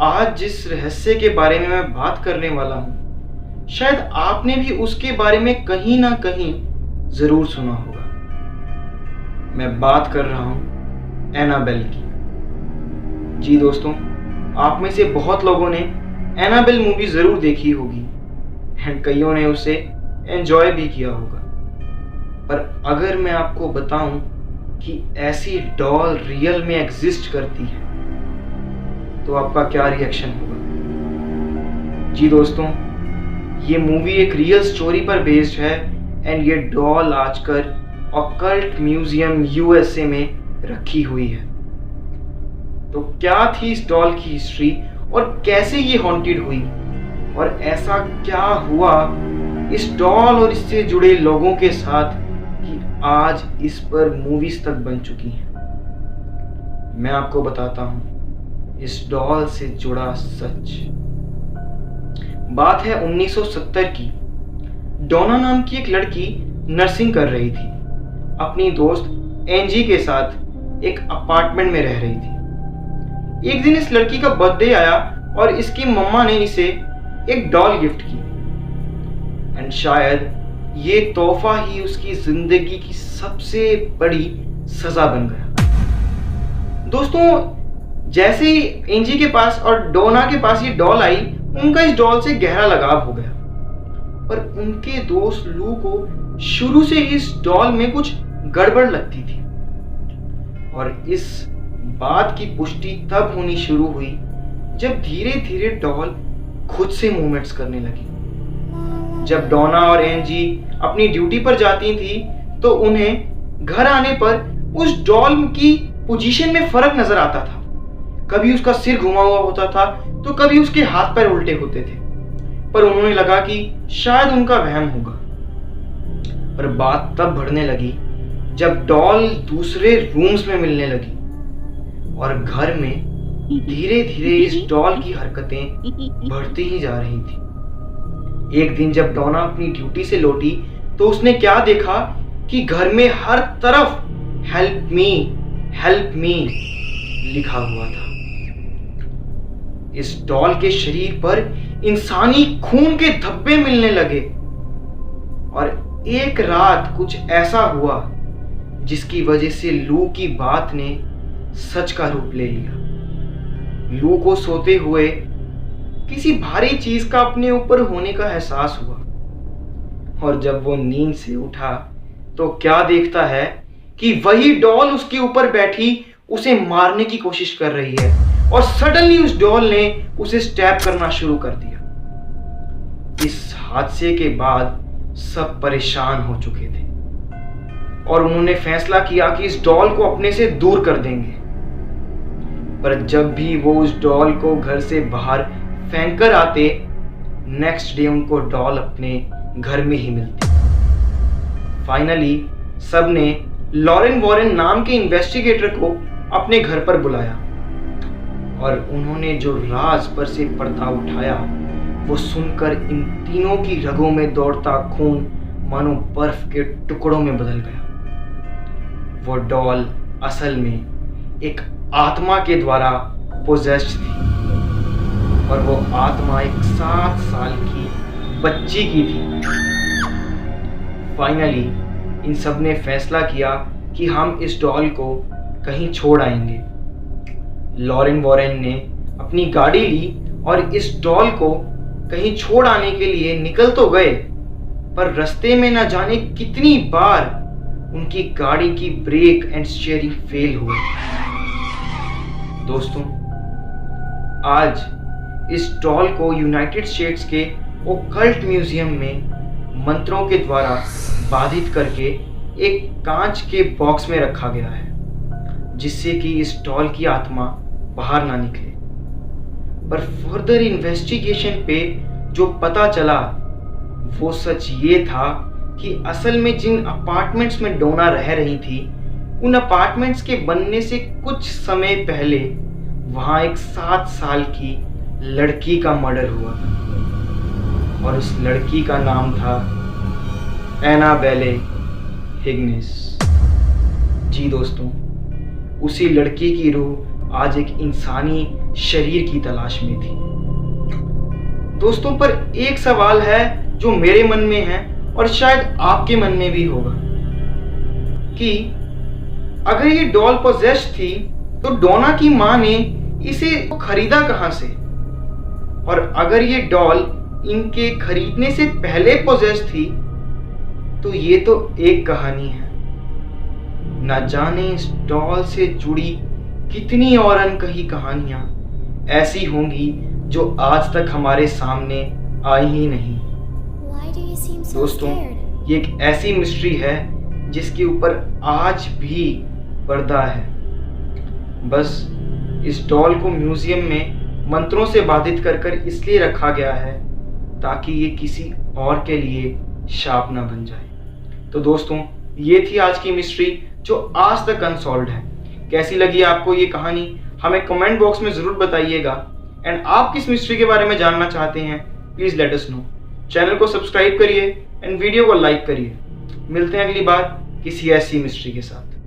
आज जिस रहस्य के बारे में मैं बात करने वाला हूँ, शायद आपने भी उसके बारे में कहीं ना कहीं जरूर सुना होगा। मैं बात कर रहा हूँ एनाबेल की। जी दोस्तों, आप में से बहुत लोगों ने एनाबेल मूवी जरूर देखी होगी एंड कईयों ने उसे एंजॉय भी किया होगा। पर अगर मैं आपको बताऊं कि ऐसी डॉल रियल में एग्जिस्ट करती है तो आपका क्या रिएक्शन होगा? जी दोस्तों, ये मूवी एक रियल स्टोरी पर बेस्ड है एंड ये डॉल आजकल ऑकल्ट म्यूजियम यूएसए में रखी हुई है। तो क्या थी इस डॉल की हिस्ट्री और कैसे ये हॉन्टेड हुई और ऐसा क्या हुआ इस डॉल और इससे जुड़े लोगों के साथ कि आज इस पर मूवीज तक बन चुकी हैं। मैं आपको बताता हूं इस डॉल से जुड़ा सच। बात है 1970 की। डोना नाम की एक लड़की नर्सिंग कर रही थी। अपनी दोस्त एंजी के साथ एक अपार्टमेंट में रह रही थी। एक दिन इस लड़की का बर्थडे आया और इसकी मम्मा ने इसे एक डॉल गिफ्ट की एंड शायद ये तोहफा ही उसकी जिंदगी की सबसे बड़ी सजा बन गया। दोस्तों, जैसे ही एंजी के पास और डोना के पास ये डॉल आई, उनका इस डॉल से गहरा लगाव हो गया। पर उनके दोस्त लू को शुरू से ही इस डॉल में कुछ गड़बड़ लगती थी और इस बात की पुष्टि तब होनी शुरू हुई जब धीरे धीरे डॉल खुद से मूवमेंट्स करने लगी। जब डोना और एंजी अपनी ड्यूटी पर जाती थी तो उन्हें घर आने पर उस डॉल की पोजीशन में फर्क नजर आता था। कभी उसका सिर घुमा हुआ होता था तो कभी उसके हाथ पैर उल्टे होते थे। पर उन्होंने लगा कि शायद उनका वहम होगा। पर बात तब बढ़ने लगी जब डॉल दूसरे रूम्स में मिलने लगी और घर में धीरे धीरे इस डॉल की हरकतें बढ़ती ही जा रही थी। एक दिन जब डोना अपनी ड्यूटी से लौटी तो उसने क्या देखा कि घर में हर तरफ हेल्प मी लिखा हुआ था। इस डॉल के शरीर पर इंसानी खून के धब्बे मिलने लगे और एक रात कुछ ऐसा हुआ जिसकी वजह से लू की बात ने सच का रूप ले लिया। लू को सोते हुए किसी भारी चीज का अपने ऊपर होने का एहसास हुआ और जब वो नींद से उठा तो क्या देखता है कि वही डॉल उसके ऊपर बैठी उसे मारने की कोशिश कर रही है और सडनली उस डॉल ने उसे स्टैब करना शुरू कर दिया। इस हादसे के बाद सब परेशान हो चुके थे और उन्होंने फैसला किया कि इस डॉल को अपने से दूर कर देंगे। पर जब भी वो उस डॉल को घर से बाहर फेंक कर आते, नेक्स्ट डे उनको डॉल अपने घर में ही मिलती। फाइनली सबने लॉरेन वॉरेन नाम के इन्वेस्टिगेटर को अपने घर पर बुलाया और उन्होंने जो राज पर से पर्दा उठाया वो सुनकर इन तीनों की रगों में दौड़ता खून मानो बर्फ के टुकड़ों में बदल गया। वो डॉल असल में एक आत्मा के द्वारा पोजेस्ड थी और वो आत्मा एक 7 साल की बच्ची की थी। फाइनली इन सब ने फैसला किया कि हम इस डॉल को कहीं छोड़ आएंगे। लॉरेन वॉरेन ने अपनी गाड़ी ली और इस डॉल को कहीं छोड़ आने के लिए निकल तो गए, पर रास्ते में न जाने कितनी बार उनकी गाड़ी की ब्रेक एंड स्टीयरिंग फेल हुए। दोस्तों, आज इस डॉल को यूनाइटेड स्टेट्स के ओकल्ट म्यूजियम में मंत्रों के द्वारा बाधित करके एक कांच के बॉक्स में रखा गया है जिससे कि इस डॉल की आत्मा बाहर ना निकले। पर फर्दर इन्वेस्टिगेशन पे जो पता चला वो सच ये था कि असल में जिन अपार्टमेंट्स में डोना रह रही थी उन अपार्टमेंट्स के बनने से कुछ समय पहले वहां एक 7 साल की लड़की का मर्डर हुआ था और उस लड़की का नाम था एनाबेले हिग्गिन्स। जी दोस्तों, उसी लड़की की रूह आज एक इंसानी शरीर की तलाश में थी। दोस्तों, पर एक सवाल है जो मेरे मन में है और शायद आपके मन में भी होगा कि अगर ये डॉल पोजेस्ड थी तो डोना की मां ने इसे खरीदा कहां से, और अगर ये डॉल इनके खरीदने से पहले पोजेस्ड थी तो ये तो एक कहानी है। न जाने इस डॉल से जुड़ी कितनी और अनकही कहानियां ऐसी होंगी जो आज तक हमारे सामने आई ही नहीं। दोस्तों, ये एक ऐसी मिस्ट्री है जिसके ऊपर आज भी पर्दा है। बस इस डॉल को म्यूजियम में मंत्रों से बाधित कर कर इसलिए रखा गया है ताकि ये किसी और के लिए शाप ना बन जाए। तो दोस्तों, ये थी आज की मिस्ट्री जो आज तक अनसॉल्व्ड है। कैसी लगी आपको ये कहानी हमें कमेंट बॉक्स में जरूर बताइएगा। एंड आप किस मिस्ट्री के बारे में जानना चाहते हैं please let us know. Channel को सब्सक्राइब करिए एंड वीडियो को लाइक करिए। मिलते हैं अगली बार किसी ऐसी मिस्ट्री के साथ।